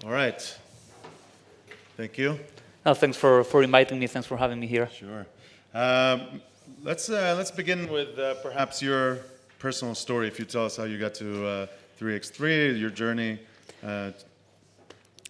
All right. Thank you. No, thanks for inviting me. Thanks for having me here. Sure. Let's begin with perhaps your personal story. If you tell us how you got to 3x3, your journey.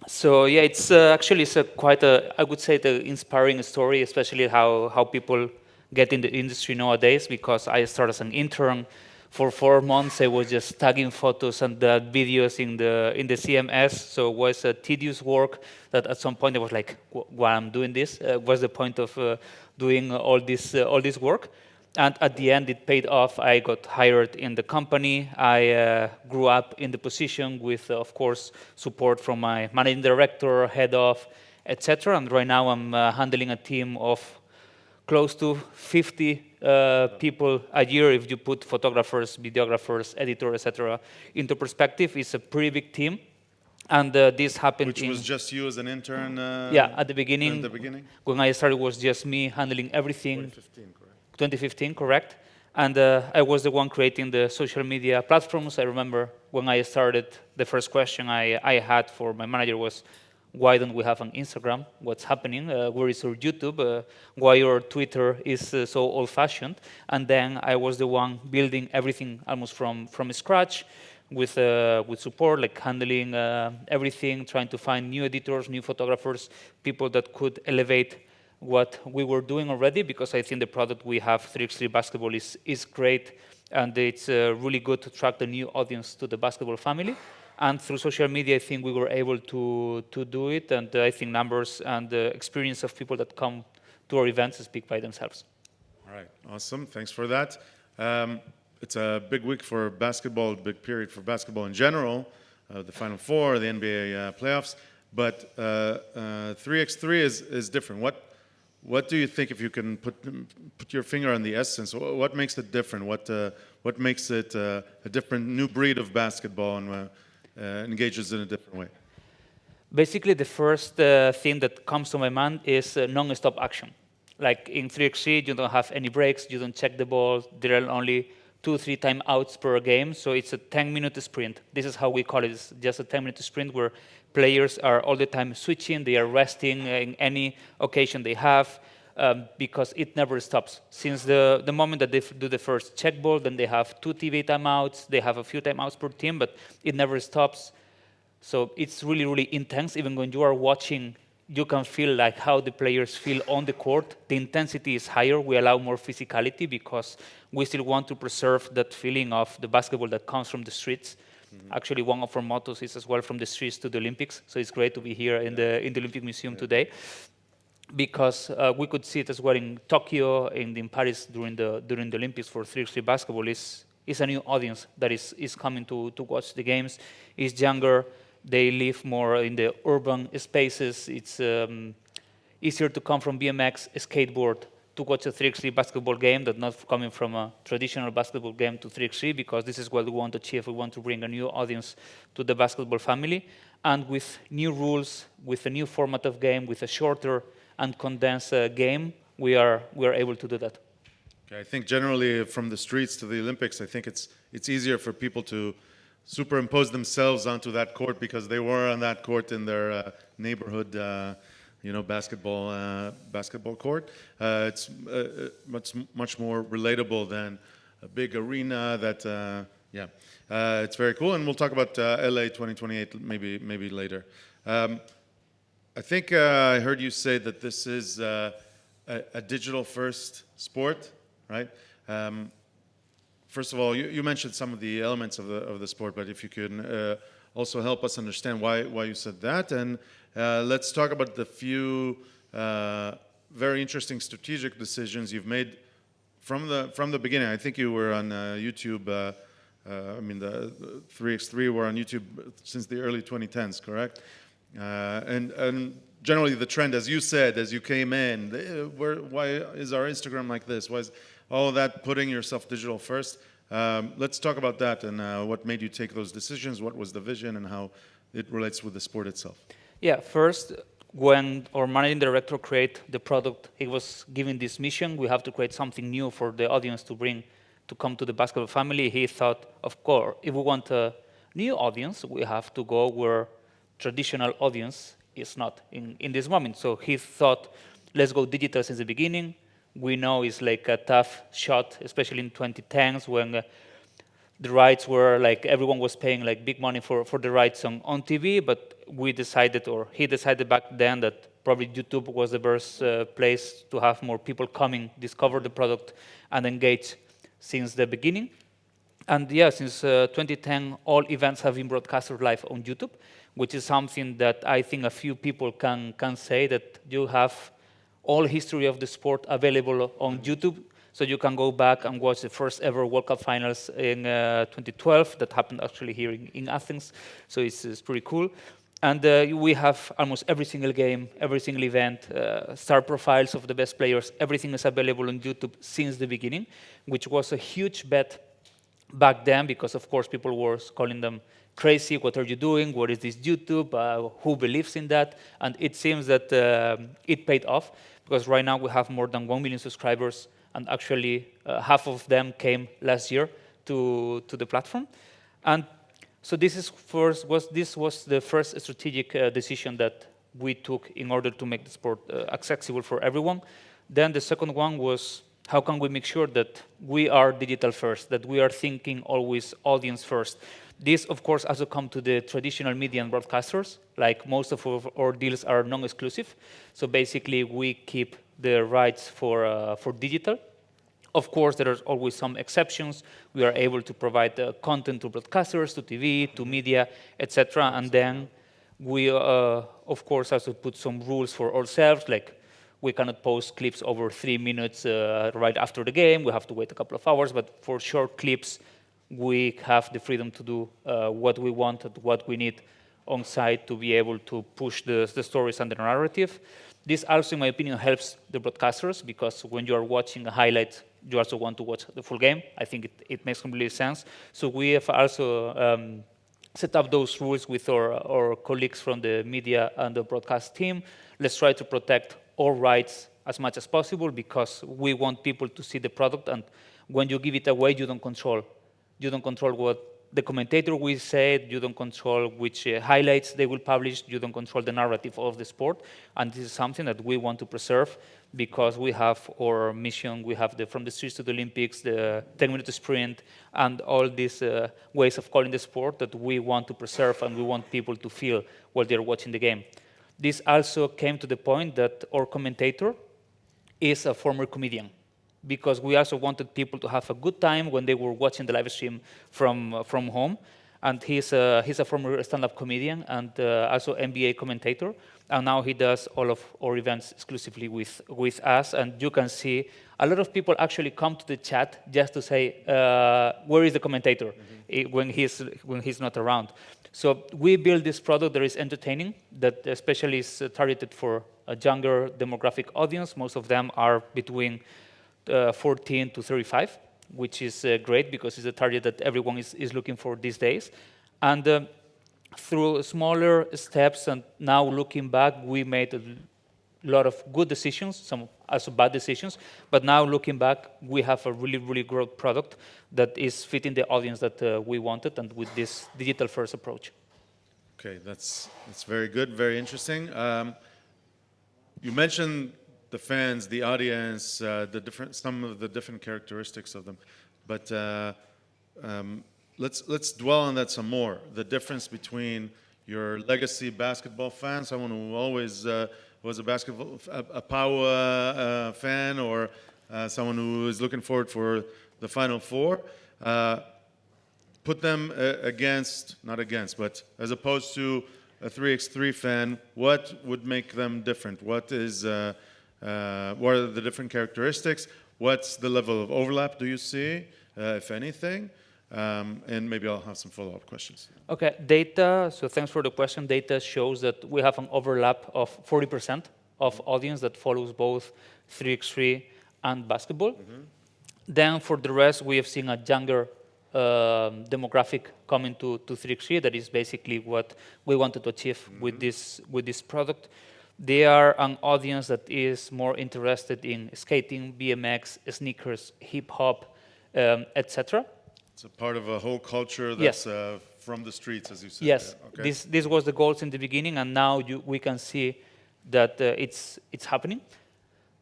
So yeah, it's actually it's a quite a I would say the inspiring story, especially how people get in the industry nowadays. Because I started as an intern. For 4 months, I was just tagging photos and videos in the CMS. So it was a tedious work that at some point I was like, "Why I'm doing this? What's the point of doing all this work?" And at the end, it paid off. I got hired in the company. I grew up in the position with, of course, support from my managing director, head of, etc. And right now, I'm handling a team of close to 50 people a year. If you put photographers, videographers, editors, etc., into perspective, it's a pretty big team. And this happened Which was just you as an intern? Yeah, at the beginning. In the beginning? When I started, it was just me handling everything. 2015, correct? 2015, correct. And I was the one creating the social media platforms. I remember when I started, the first question I had for my manager was, why don't we have an Instagram? What's happening? Where is our YouTube? Why your Twitter is so old-fashioned? And then I was the one building everything almost from scratch with support, like handling everything, trying to find new editors, new photographers, people that could elevate what we were doing already, because I think the product we have, 3x3 Basketball, is great, and it's really good to attract a new audience to the basketball family. And through social media, I think we were able to do it, and I think numbers and the experience of people that come to our events speak by themselves. All right, awesome. Thanks for that. It's a big week for basketball, a big period for basketball in general, the Final Four, the NBA playoffs. But 3x3 is different. What do you think, if you can put your finger on the essence, what makes it different? What makes it a different new breed of basketball and engages in a different way? Basically, the first thing that comes to my mind is non-stop action. Like in 3x3, you don't have any breaks, you don't check the ball, there are only 2-3 timeouts per game, so it's a 10-minute sprint. This is how we call it, it's just a 10-minute sprint where players are all the time switching, they are resting in any occasion they have, because it never stops. Since the moment that they do the first check ball, then they have 2 TV timeouts, they have a few timeouts per team, but it never stops. So it's really, really intense. Even when you are watching, you can feel like how the players feel on the court. The intensity is higher. We allow more physicality because we still want to preserve that feeling of the basketball that comes from the streets. Mm-hmm. Actually, one of our mottos is as well, from the streets to the Olympics. So it's great to be here in the Olympic Museum today, because we could see it as well in Tokyo and in Paris during the Olympics for 3x3 basketball. Is a new audience that is coming to watch the games. It's younger. They live more in the urban spaces. It's easier to come from BMX, skateboard, to watch a 3x3 basketball game than not coming from a traditional basketball game to 3x3, because this is what we want to achieve. We want to bring a new audience to the basketball family. And with new rules, with a new format of game, with a shorter and condensed game, we are able to do that. Okay, I think generally from the streets to the Olympics, I think it's easier for people to superimpose themselves onto that court because they were on that court in their neighborhood, basketball court. It's much more relatable than a big arena. It's very cool, and we'll talk about LA 2028 maybe later. I think I heard you say that this is a digital-first sport, right? First of all, you mentioned some of the elements of the sport, but if you can also help us understand why you said that, and let's talk about the few very interesting strategic decisions you've made from the beginning. I think you were on YouTube. The 3x3 were on YouTube since the early 2010s, correct? And generally the trend, as you said, as you came in, why is our Instagram like this? Why is all that putting yourself digital first? Let's talk about that and what made you take those decisions, what was the vision, and how it relates with the sport itself. Yeah, first, when our managing director created the product, he was given this mission: we have to create something new for the audience to come to the basketball family. He thought, of course, if we want a new audience, we have to go where traditional audience is not in this moment. So he thought, let's go digital since the beginning. We know it's like a tough shot, especially in 2010s when the rights were like everyone was paying like big money for the rights on TV, but we decided, or he decided back then, that probably YouTube was the best place to have more people coming, discover the product, and engage since the beginning. And yeah, since 2010, all events have been broadcasted live on YouTube, which is something that I think a few people can say, that you have all history of the sport available on YouTube. So you can go back and watch the first ever World Cup finals in 2012 that happened actually here in Athens. So it's pretty cool. And we have almost every single game, every single event, star profiles of the best players. Everything is available on YouTube since the beginning, which was a huge bet back then, because of course people were calling them crazy. What are you doing? What is this YouTube? Who believes in that? And it seems that it paid off, because right now we have more than 1 million subscribers, and actually half of them came last year to the platform. And so this was the first strategic decision that we took in order to make the sport accessible for everyone. Then the second one was, how can we make sure that we are digital first, that we are thinking always audience first? This, of course, also comes to the traditional media and broadcasters. Like most of our deals are non-exclusive. So basically, we keep the rights for digital. Of course, there are always some exceptions. We are able to provide content to broadcasters, to TV, to media, etc. And then we, of course, also put some rules for ourselves, like we cannot post clips over 3 minutes right after the game. We have to wait a couple of hours. But for short clips, we have the freedom to do what we want and what we need on site to be able to push the stories and the narrative. This also, in my opinion, helps the broadcasters, because when you are watching a highlight, you also want to watch the full game. I think it makes complete sense. So we have also set up those rules with our colleagues from the media and the broadcast team. Let's try to protect all rights as much as possible, because we want people to see the product, and when you give it away, you don't control what the commentator will say, you don't control which highlights they will publish, you don't control the narrative of the sport. And this is something that we want to preserve, because we have our mission, we have from the streets to the Olympics, the 10-minute sprint, and all these ways of calling the sport that we want to preserve, and we want people to feel while they're watching the game. This also came to the point that our commentator is a former comedian, because we also wanted people to have a good time when they were watching the live stream from home. And he's a former stand-up comedian and also NBA commentator. And now he does all of our events exclusively with us. And you can see a lot of people actually come to the chat just to say, where is the commentator when he's not around. So we built this product that is entertaining, that especially is targeted for a younger demographic audience. Most of them are between 14 to 35, which is great, because it's a target that everyone is looking for these days. And through smaller steps, and now looking back, we made a lot of good decisions, some also bad decisions, but now looking back, we have a really, really great product that is fitting the audience that we wanted, and with this digital-first approach. Okay, that's very good, very interesting. You mentioned the fans, the audience, some of the different characteristics of them, but let's dwell on that some more. The difference between your legacy basketball fan, someone who always was a Pau fan, or someone who is looking forward for the Final Four. Put them but as opposed to a 3x3 fan, what would make them different? What are the different characteristics? What's the level of overlap do you see, if anything? And maybe I'll have some follow-up questions. Okay, data, so thanks for the question. Data shows that we have an overlap of 40% of audience that follows both 3x3 and basketball. Then for the rest, we have seen a younger demographic coming to 3x3. That is basically what we wanted to achieve with this product. They are an audience that is more interested in skating, BMX, sneakers, hip hop, etc. It's a part of a whole culture that's from the streets, as you said. Yes, Yeah, okay. this was the goals in the beginning, and now we can see that it's happening.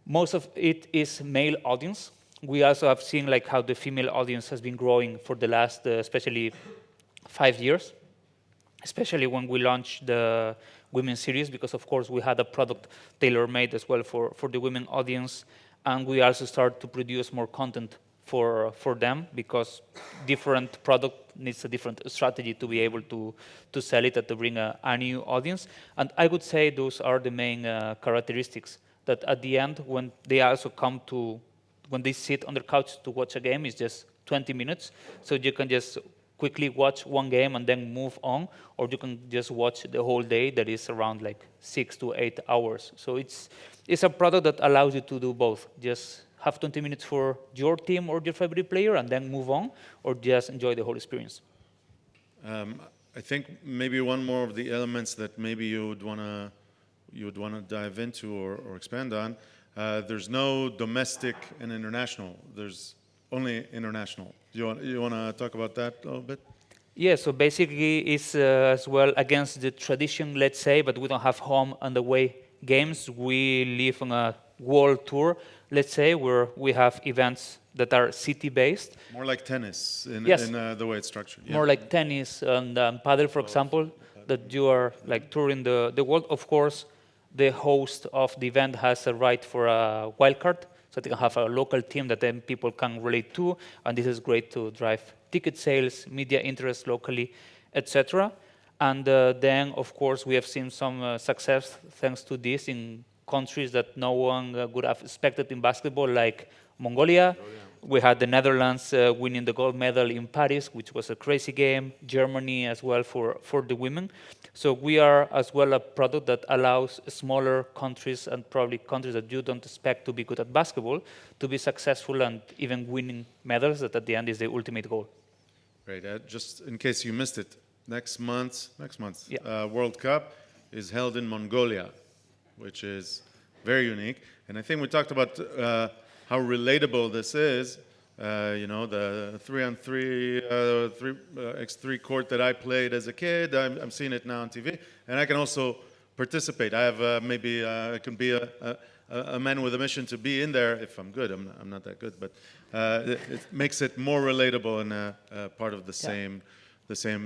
Most of it is male audience. We also have seen like how the female audience has been growing for the last, especially 5 years, especially when we launched the women's series, because of course we had a product tailor-made as well for the women audience, and we also start to produce more content for them, because different product needs a different strategy to be able to sell it and to bring a new audience. And I would say those are the main characteristics, that at the end, when they also come to, when they sit on their couch to watch a game, it's just 20 minutes, so you can just quickly watch one game and then move on, or you can just watch the whole day, that is around like 6 to 8 hours. So it's a product that allows you to do both. Just have 20 minutes for your team or your favorite player and then move on, or just enjoy the whole experience. I think maybe one more of the elements that maybe you would want to dive into or expand on. There's no domestic and international. There's only international. You want to talk about that a little bit? Yeah, so basically it's as well against the tradition, let's say, but we don't have home and away games. We live on a world tour, let's say, where we have events that are city-based. More like tennis in Yes. the way it's structured. Yeah. More like tennis and paddle, for example, that you are like touring the world. Of course, the host of the event has a right for a wild card, so they can have a local team that then people can relate to, and this is great to drive ticket sales, media interest locally, etc. And then, of course, we have seen some success thanks to this in countries that no one would have expected in basketball, like Mongolia. We had the Netherlands winning the gold medal in Paris, which was a crazy game. Germany as well for the women. So we are as well a product that allows smaller countries, and probably countries that you don't expect to be good at basketball, to be successful and even winning medals, that at the end is the ultimate goal. Great. Just in case you missed it, next month, Yeah. World Cup is held in Mongolia, which is very unique. And I think we talked about how relatable this is. The 3-on-3, 3x3 court that I played as a kid, I'm seeing it now on TV, and I can also participate. I have maybe I can be a man with a mission to be in there if I'm good. I'm not that good, but it makes it more relatable and part of the same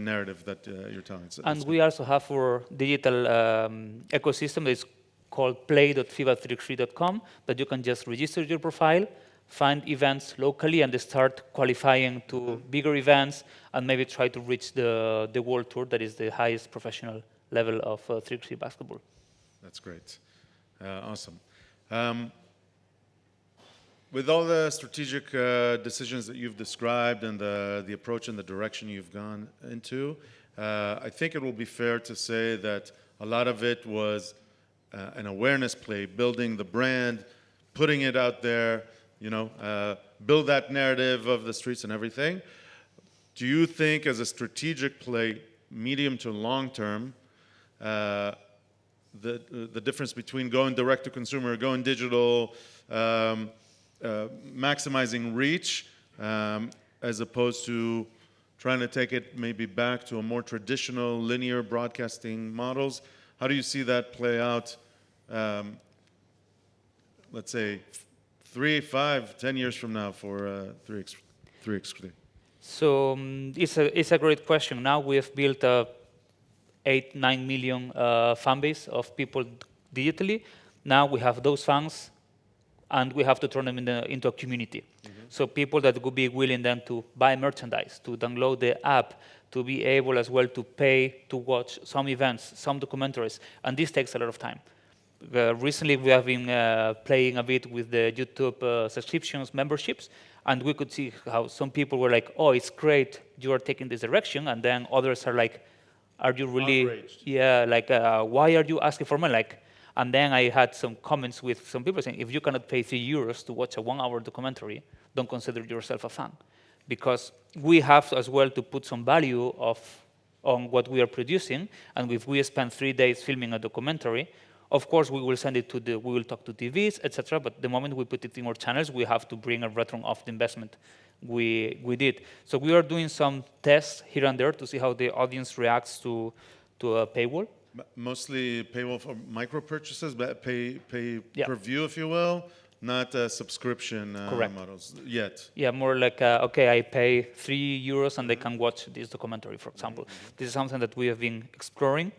narrative that you're telling. And we also have our digital ecosystem that is called play.fiba3x3.com, that you can just register your profile, find events locally, and start qualifying to bigger events, and maybe try to reach the world tour, that is the highest professional level of 3x3 basketball. That's great. Awesome. With all the strategic decisions that you've described and the approach and the direction you've gone into, I think it will be fair to say that a lot of it was an awareness play, building the brand, putting it out there, build that narrative of the streets and everything. Do you think, as a strategic play, medium to long term, the difference between going direct to consumer, going digital, maximizing reach, as opposed to trying to take it maybe back to a more traditional linear broadcasting models? How do you see that play out, let's say, 3, 5, 10 years from now for 3x3? So it's a great question. Now we have built a 8-9 million fan base of people digitally. Now we have those fans, and we have to turn them into a community. So people that would be willing then to buy merchandise, to download the app, to be able as well to pay to watch some events, some documentaries, and this takes a lot of time. Recently we have been playing a bit with the YouTube subscriptions, memberships, and we could see how some people were like, oh, it's great, you are taking this direction, and then others are like, are you really, outraged. Yeah, like, why are you asking for money? Like, and then I had some comments with some people saying, if you cannot pay €3 to watch a 1-hour documentary, don't consider yourself a fan. Because we have as well to put some value on what we are producing, and if we spend 3 days filming a documentary, of course we will send it to we will talk to TVs, etc. But the moment we put it in our channels, we have to bring a return of the investment. we did. So we are doing some tests here and there to see how the audience reacts to a paywall. Mostly paywall for micro purchases, but pay Yeah. per view, if you will, not subscription Correct. models yet. Yeah, more like, okay, I pay €3 and I can watch this documentary, for example. This is something that we have been exploring.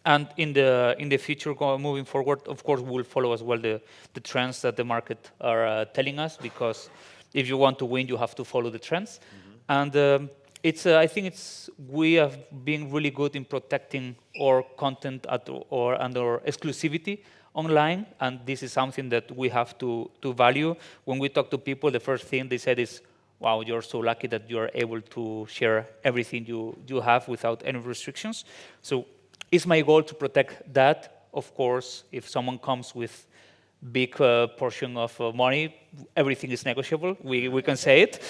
And in the future, moving forward, of course, we will follow as well the trends that the market are telling us, because if you want to win, you have to follow the trends. And I think we have been really good in protecting our content and our exclusivity online, and this is something that we have to value. When we talk to people, the first thing they said is, wow, you're so lucky that you're able to share everything you have without any restrictions. So it's my goal to protect that. Of course, if someone comes with big portion of money, everything is negotiable. We can say it.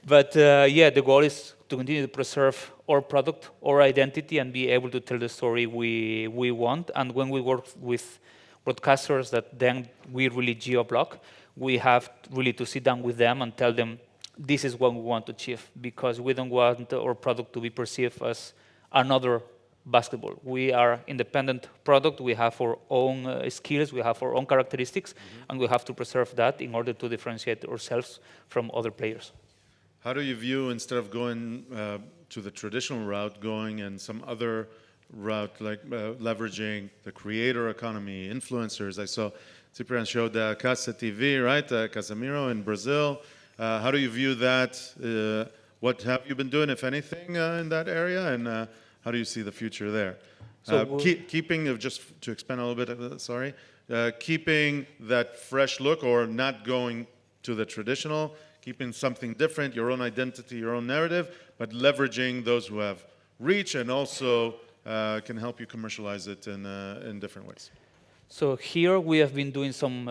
But yeah, the goal is to continue to preserve our product, our identity, and be able to tell the story we want. And when we work with broadcasters that then we really geo-block, we have really to sit down with them and tell them, this is what we want to achieve, because we don't want our product to be perceived as another basketball. We are independent product. We have our own skills. We have our own characteristics, and we have to preserve that in order to differentiate ourselves from other players. How do you view, instead of going to the traditional route, going in some other route, like leveraging the creator economy, influencers? I saw Ciprian showed Casa TV, right? Casemiro in Brazil. How do you view that? What have you been doing, if anything, in that area? And how do you see the future there? Keeping, just to expand a little bit, keeping that fresh look, or not going to the traditional, keeping something different, your own identity, your own narrative, but leveraging those who have reach and also can help you commercialize it in different ways. So here we have been doing some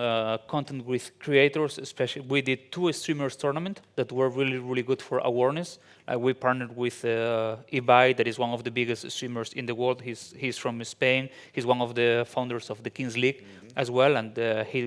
content with creators, especially we did 2 streamers tournament that were really, really good for awareness. We partnered with Ibai, that is one of the biggest streamers in the world. He's from Spain. He's one of the founders of the Kings League as well, and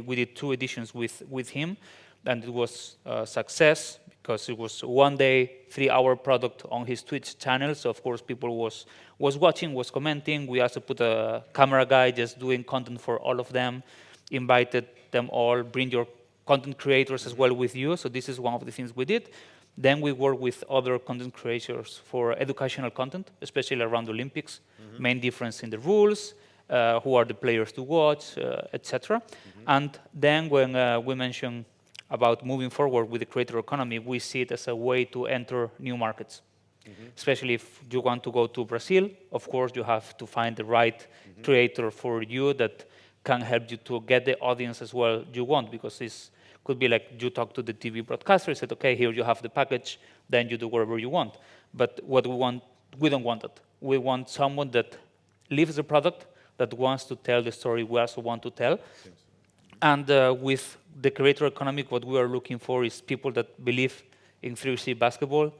we did 2 editions with him, and it was a success because it was 1 day, 3-hour product on his Twitch channel. So of course people was watching, was commenting. We also put a camera guy just doing content for all of them, invited them all, bring your content creators as well with you. So this is one of the things we did. Then we work with other content creators for educational content, especially around the Olympics. Main difference in the rules, who are the players to watch, etc. And then when we mention about moving forward with the creator economy, we see it as a way to enter new markets. Especially if you want to go to Brazil, of course you have to find the right creator for you that can help you to get the audience as well you want, because this could be like you talk to the TV broadcaster, said, okay, here you have the package, then you do whatever you want. But what we want, we don't want that. We want someone that lives the product, that wants to tell the story we also want to tell. And with the creator economy, what we are looking for is people that believe in 3C basketball,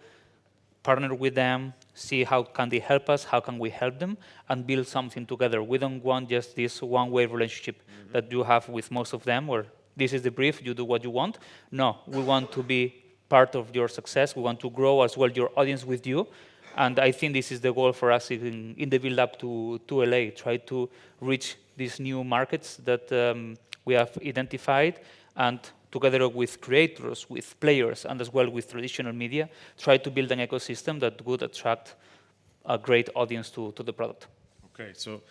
partner with them, see how can they help us, how can we help them, and build something together. We don't want just this one-way relationship that you have with most of them, where this is the brief, you do what you want. No, we want to be part of your success. We want to grow as well your audience with you. And I think this is the goal for us in the build-up to LA, try to reach these new markets that we have identified, and together with creators, with players, and as well with traditional media, try to build an ecosystem that would attract a great audience to the product. Okay, so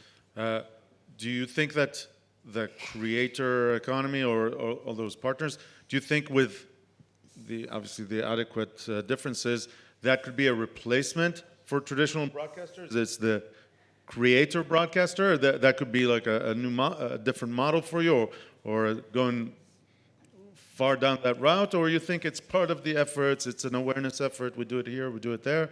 do you think that the creator economy or all those partners, do you think with obviously the adequate differences, that could be a replacement for traditional broadcasters? It's the creator broadcaster, that could be like a different model for you, or going far down that route, or you think it's part of the efforts, it's an awareness effort, we do it here, we do it there?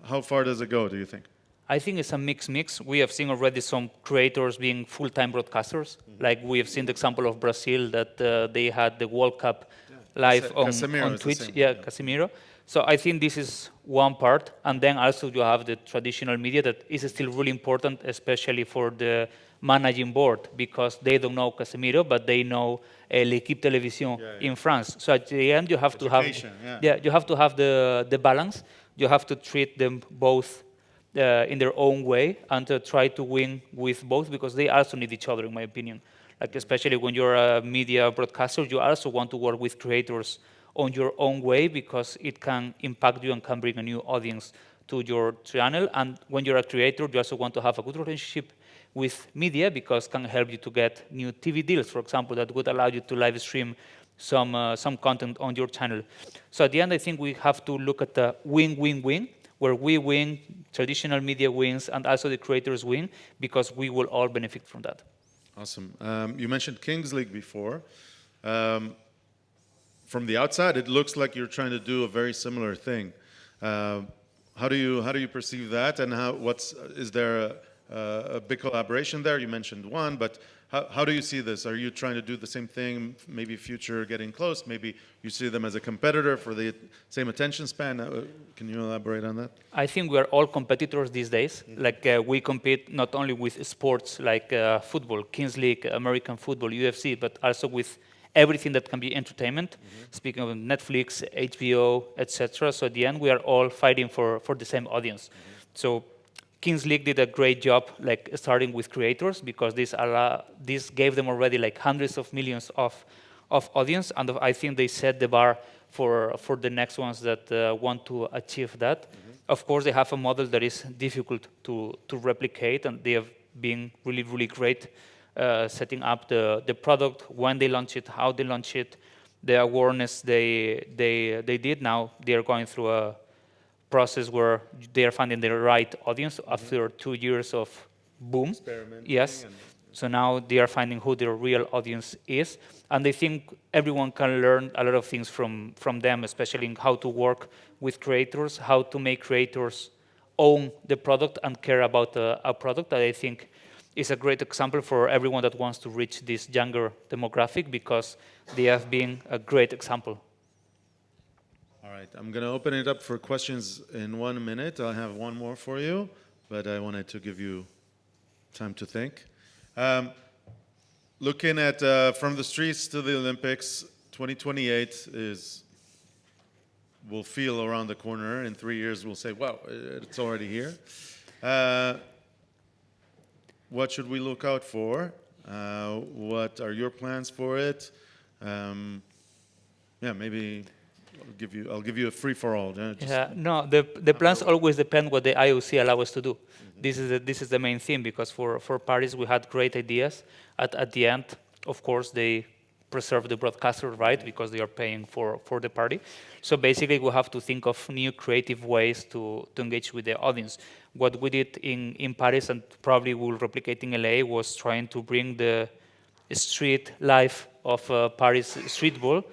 How far does it go, do you think? I think it's a mix. We have seen already some creators being full-time broadcasters. Like we have seen the example of Brazil, that they had the World Cup live on Twitch. Yeah, Casemiro. So I think this is one part, and then also you have the traditional media that is still really important, especially for the managing board, because they don't know Casemiro, but they know L'Équipe Télévision in France. So at the end, you have to have, Education, yeah. you have to have the balance. You have to treat them both in their own way and to try to win with both, because they also need each other, in my opinion. Like especially when you're a media broadcaster, you also want to work with creators on your own way, because it can impact you and can bring a new audience to your channel. And when you're a creator, you also want to have a good relationship with media, because it can help you to get new TV deals, for example, that would allow you to live stream some content on your channel. So at the end, I think we have to look at the win-win-win, where we win, traditional media wins, and also the creators win, because we will all benefit from that. Awesome. You mentioned Kings League before. From the outside, it looks like you're trying to do a very similar thing. How do you perceive that, and is there a big collaboration there? You mentioned one, but how do you see this? Are you trying to do the same thing? Maybe future getting close. Maybe you see them as a competitor for the same attention span. Can you elaborate on that? I think we are all competitors these days. Like we compete not only with sports like football, Kings League, American football, UFC, but also with everything that can be entertainment. Speaking of Netflix, HBO, etc. So at the end, we are all fighting for the same audience. So Kings League did a great job, like starting with creators, because this gave them already like hundreds of millions of audience, and I think they set the bar for the next ones that want to achieve that. Of course, they have a model that is difficult to replicate, and they have been really, really great setting up the product, when they launch it, how they launch it, the awareness they did. Now they are going through a process where they are finding the right audience after 2 years of boom. Yes. So now they are finding who their real audience is, and I think everyone can learn a lot of things from them, especially in how to work with creators, how to make creators own the product and care about a product. That I think is a great example for everyone that wants to reach this younger demographic, because they have been a great example. All right, I'm going to open it up for questions in 1 minute. I'll have one more for you, but I wanted to give you time to think. Looking at from the streets to the Olympics, 2028 will feel around the corner. In 3 years, we'll say, wow, it's already here. What should we look out for? What are your plans for it? Maybe I'll give you a free for all. No, the plans always depend what the IOC allow us to do. This is the main thing, because for Paris we had great ideas. At the end, of course, they preserve the broadcaster right, because they are paying for the party. So basically, we have to think of new creative ways to engage with the audience. What we did in Paris, and probably will replicate in LA, was trying to bring the street life of Paris streetball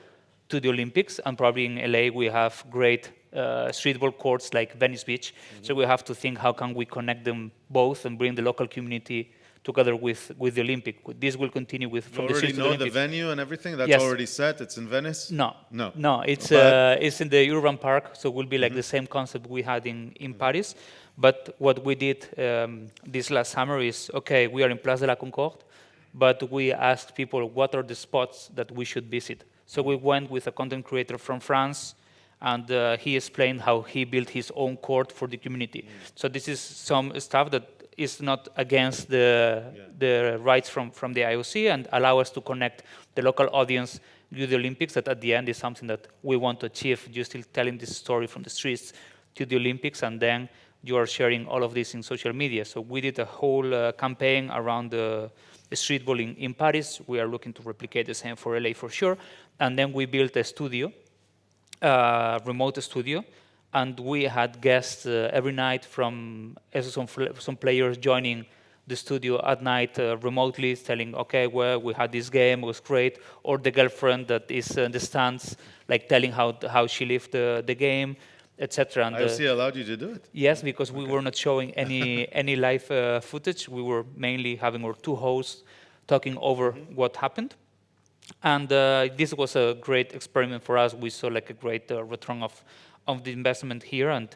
to the Olympics, and probably in LA we have great streetball courts like Venice Beach. So we have to think how can we connect them both and bring the local community together with the Olympic. This will continue with from you the already streets to the know the Olympics. venue and everything? That's Yes. already set? It's in Venice? No. No. It's in the urban park, so it will be like the same concept we had in Paris. But what we did this last summer is, okay, we are in Place de la Concorde, but we asked people what are the spots that we should visit. So we went with a content creator from France, and he explained how he built his own court for the community. So this is some stuff that is not against the rights from the IOC, and allow us to connect the local audience with the Olympics. That at the end is something that we want to achieve. You're still telling this story from the streets to the Olympics, and then you are sharing all of this in social media. So we did a whole campaign around the streetball in Paris. We are looking to replicate the same for LA for sure. And then we built a studio, remote studio, and we had guests every night from some players joining the studio at night remotely, telling, okay, well, we had this game, it was great, or the girlfriend that is in the stands, like telling how she lived the game, etc. IOC allowed you to do it? Yes, because we were not showing any live footage. We were mainly having our two hosts talking over what happened. And this was a great experiment for us. We saw like a great return of the investment here, and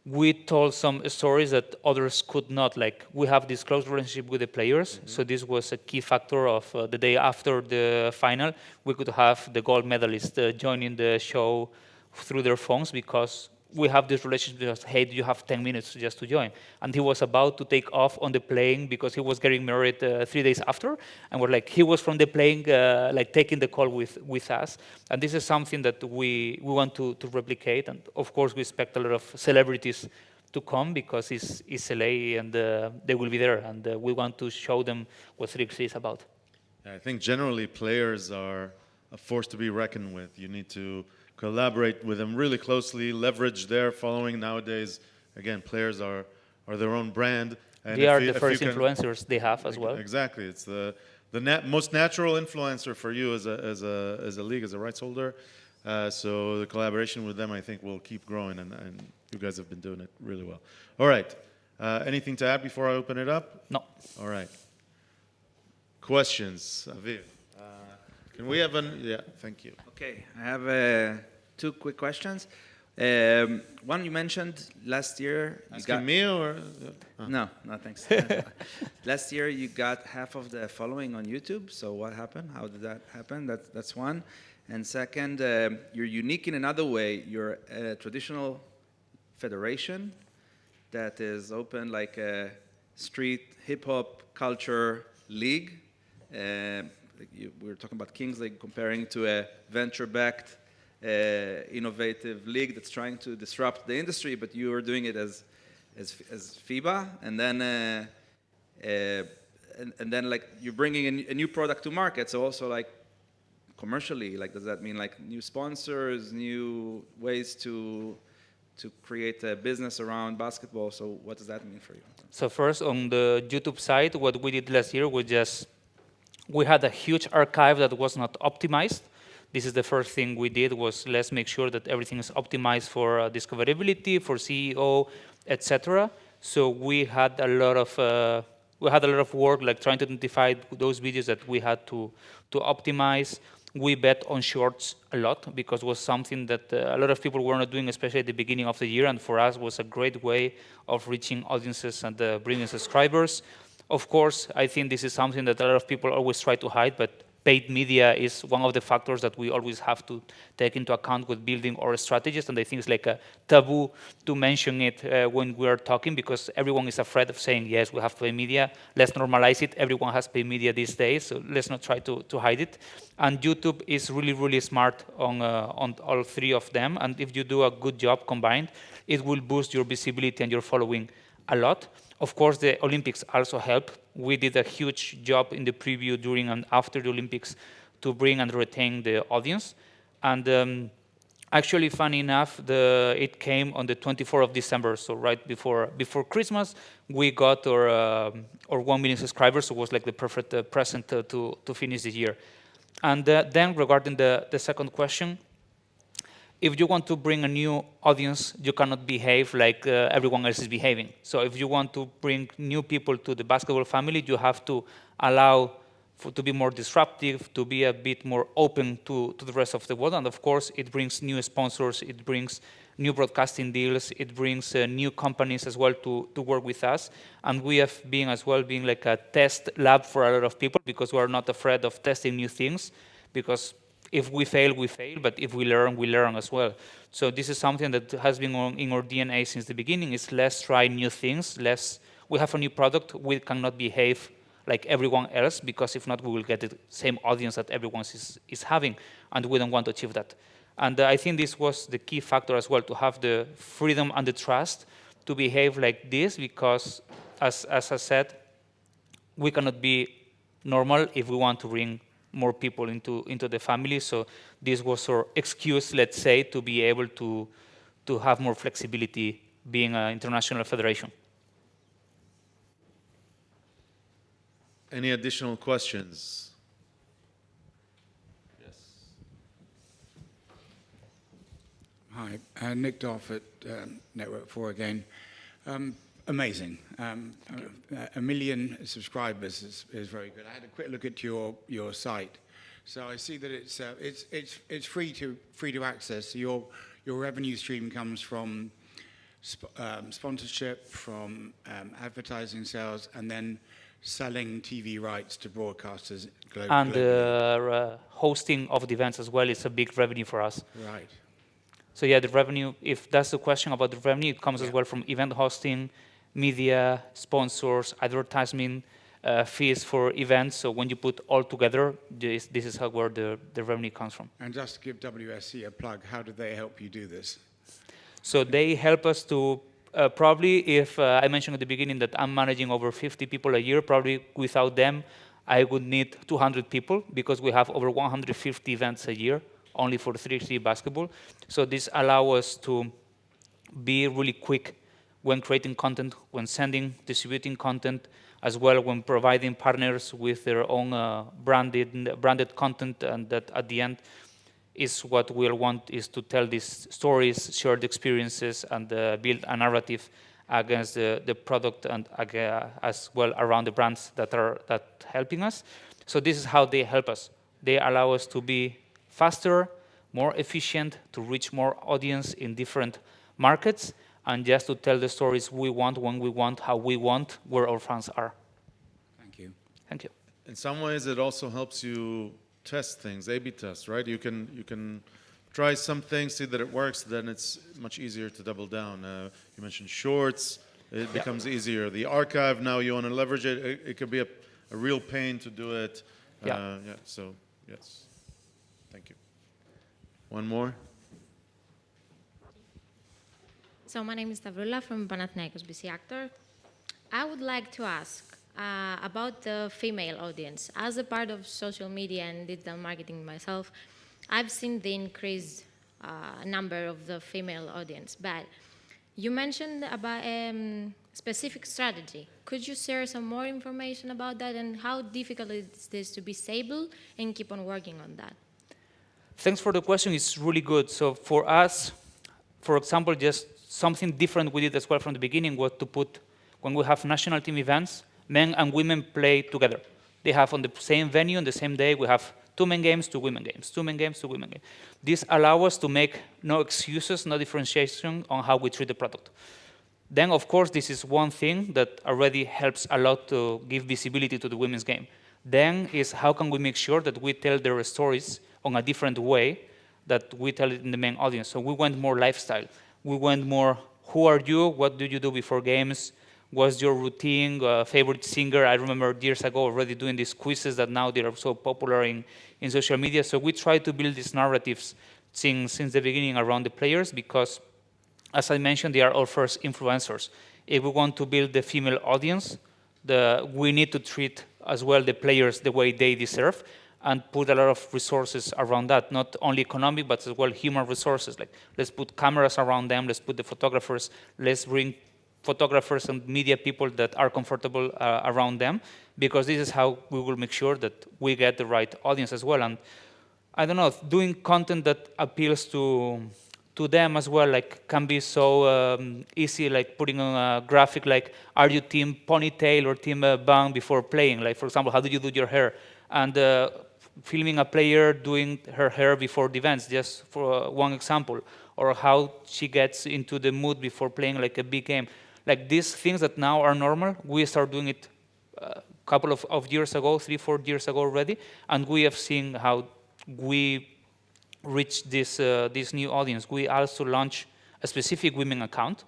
we told some stories that others could not. Like, we have this close relationship with the players, so this was a key factor of the day after the final. We could have the gold medalist joining the show through their phones because we have this relationship because, hey, do you have 10 minutes just to join? And he was about to take off on the plane because he was getting married 3 days after. And we're like, he was from the plane, like taking the call with us. And this is something that we want to replicate. And of course, we expect a lot of celebrities to come because it's LA and they will be there. And we want to show them what 3x is about. I think generally players are a force to be reckoned with. You need to collaborate with them really closely, leverage their following. Nowadays, again, players are their own brand. And They are the first influencers they have as well. Exactly. It's the most natural influencer for you as a league, as a rights holder. So the collaboration with them, I think, will keep growing, and you guys have been doing it really well. All right. Anything to add before I open it up? No. All right. Questions, Aviv? Can we have yeah, thank you. Okay, I have 2 quick questions. One, you mentioned last year. Asking me or? No, thanks. Last year you got half of the following on YouTube. So what happened? How did that happen? That's one. And second, you're unique in another way. You're a traditional federation that is open like a street hip hop culture league. We were talking about Kings League, comparing to a venture-backed, innovative league that's trying to disrupt the industry, but you are doing it as FIBA, and then like you're bringing a new product to market. So also like commercially, like does that mean like new sponsors, new ways to create a business around basketball? So what does that mean for you? So first, on the YouTube side, what we did last year was just we had a huge archive that was not optimized. This is the first thing we did was let's make sure that everything is optimized for discoverability, for CEO, etc. So we had a lot of work like trying to identify those videos that we had to optimize. We bet on shorts a lot because it was something that a lot of people were not doing, especially at the beginning of the year, and for us was a great way of reaching audiences and bringing subscribers. Of course, I think this is something that a lot of people always try to hide, but paid media is one of the factors that we always have to take into account with building our strategies, and I think it's like a taboo to mention it when we are talking because everyone is afraid of saying, yes, we have paid media, let's normalize it, everyone has paid media these days, so let's not try to hide it. And YouTube is really, really smart on all 3 of them, and if you do a good job combined, it will boost your visibility and your following a lot. Of course, the Olympics also help. We did a huge job in the preview, during and after the Olympics to bring and retain the audience. And actually, funny enough, it came on the 24th of December, so right before Christmas, we got our 1 million subscribers, so it was like the perfect present to finish the year. And then regarding the second question, if you want to bring a new audience, you cannot behave like everyone else is behaving. So if you want to bring new people to the basketball family, you have to allow to be more disruptive, to be a bit more open to the rest of the world. And of course, it brings new sponsors, it brings new broadcasting deals, it brings new companies as well to work with us. And we have been as well being like a test lab for a lot of people because we are not afraid of testing new things, because if we fail, but if we learn as well. So this is something that has been in our DNA since the beginning, is let's try new things, we have a new product, we cannot behave like everyone else, because if not, we will get the same audience that everyone is having, and we don't want to achieve that. And I think this was the key factor as well, to have the freedom and the trust to behave like this, because as I said, we cannot be normal if we want to bring more people into the family. So this was our excuse, let's say, to be able to have more flexibility being an international federation. Any additional questions? Yes. Hi, Nick Doff at Network 4 again. Amazing. 1 million subscribers is very good. I had a quick look at your site, so I see that it's free to access. So your revenue stream comes from sponsorship, from advertising sales, and then selling TV rights to broadcasters And globally. hosting of the events as well is a big revenue for us. Right. So yeah, the revenue, if that's the question about the revenue, it comes as well from event hosting, media, sponsors, advertising, fees for events. So when you put all together, this is where the revenue comes from. And just to give WSC a plug, how do they help you do this? So they help us to probably, if I mentioned at the beginning that I'm managing over 50 people a year, probably without them, I would need 200 people because we have over 150 events a year only for 3x3 basketball. So this allows us to be really quick when creating content, when sending, distributing content, as well when providing partners with their own branded content, and that at the end is what we'll want is to tell these stories, share the experiences, and build a narrative against the product and as well around the brands that are helping us. So this is how they help us. They allow us to be faster, more efficient, to reach more audience in different markets, and just to tell the stories we want, when we want, how we want, where our fans are. Thank you. Thank you. In some ways, it also helps you test things, A/B test, right? You can try some things, see that it works, then it's much easier to double down. You mentioned shorts, it becomes easier. The archive, now you want to leverage it, it could be a real pain to do it. So, yes. Thank you. One more? So my name is Tavrula from Panathinaikos BC Actor. I would like to ask about the female audience. As a part of social media and digital marketing myself, I've seen the increased number of the female audience. But you mentioned about specific strategy. Could you share some more information about that and how difficult is this to be stable and keep on working on that? Thanks for the question. It's really good. So for us, for example, just something different we did as well from the beginning was to put, when we have national team events, men and women play together. They have on the same venue on the same day, we have 2 men games, 2 women games, 2 men games, 2 women games. This allows us to make no excuses, no differentiation on how we treat the product. Then, of course, this is one thing that already helps a lot to give visibility to the women's game. Then is how can we make sure that we tell their stories on a different way that we tell it in the main audience. So we went more lifestyle. We went more, who are you? What do you do before games? What's your routine? Favorite singer? I remember years ago already doing these quizzes that now they are so popular in social media. So we try to build these narratives since the beginning around the players because, as I mentioned, they are our first influencers. If we want to build the female audience, we need to treat as well the players the way they deserve and put a lot of resources around that, not only economic, but as well human resources. Like, let's put cameras around them, let's put the photographers, let's bring photographers and media people that are comfortable around them, because this is how we will make sure that we get the right audience as well. And I don't know, doing content that appeals to them as well, like can be so easy, like putting on a graphic like, are you team ponytail or team bang before playing? Like, for example, how do you do your hair? And filming a player doing her hair before the events, just for one example, or how she gets into the mood before playing like a big game. Like these things that now are normal, we started doing it a couple of years ago, 3-4 years ago already, and we have seen how we reach this new audience. We also launched a specific women account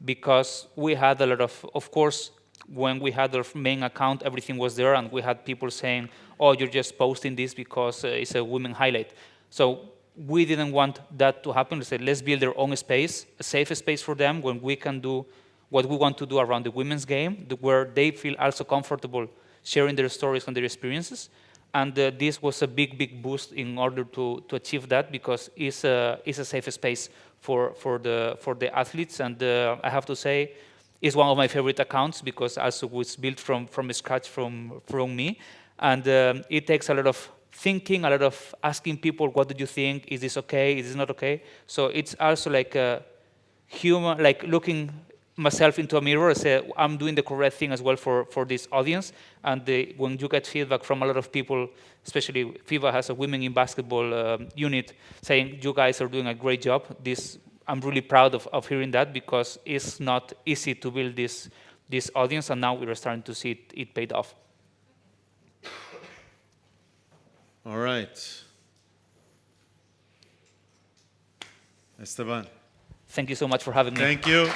because we had a lot of course, when we had our main account, everything was there, and we had people saying, oh, you're just posting this because it's a women highlight. So we didn't want that to happen. We said, let's build their own space, a safe space for them when we can do what we want to do around the women's game, where they feel also comfortable sharing their stories and their experiences. And this was a big, big boost in order to achieve that, because it's a safe space for the athletes. And I have to say, it's one of my favorite accounts because also was built from scratch from me. And it takes a lot of thinking, a lot of asking people, what do you think? Is this okay? Is this not okay? So it's also like a human, like looking myself into a mirror and say, I'm doing the correct thing as well for this audience. And when you get feedback from a lot of people, especially FIBA has a women in basketball unit, saying you guys are doing a great job. I'm really proud of hearing that, because it's not easy to build this audience, and now we're starting to see it paid off. All right. Esteban. Thank you so much for having me. Thank you.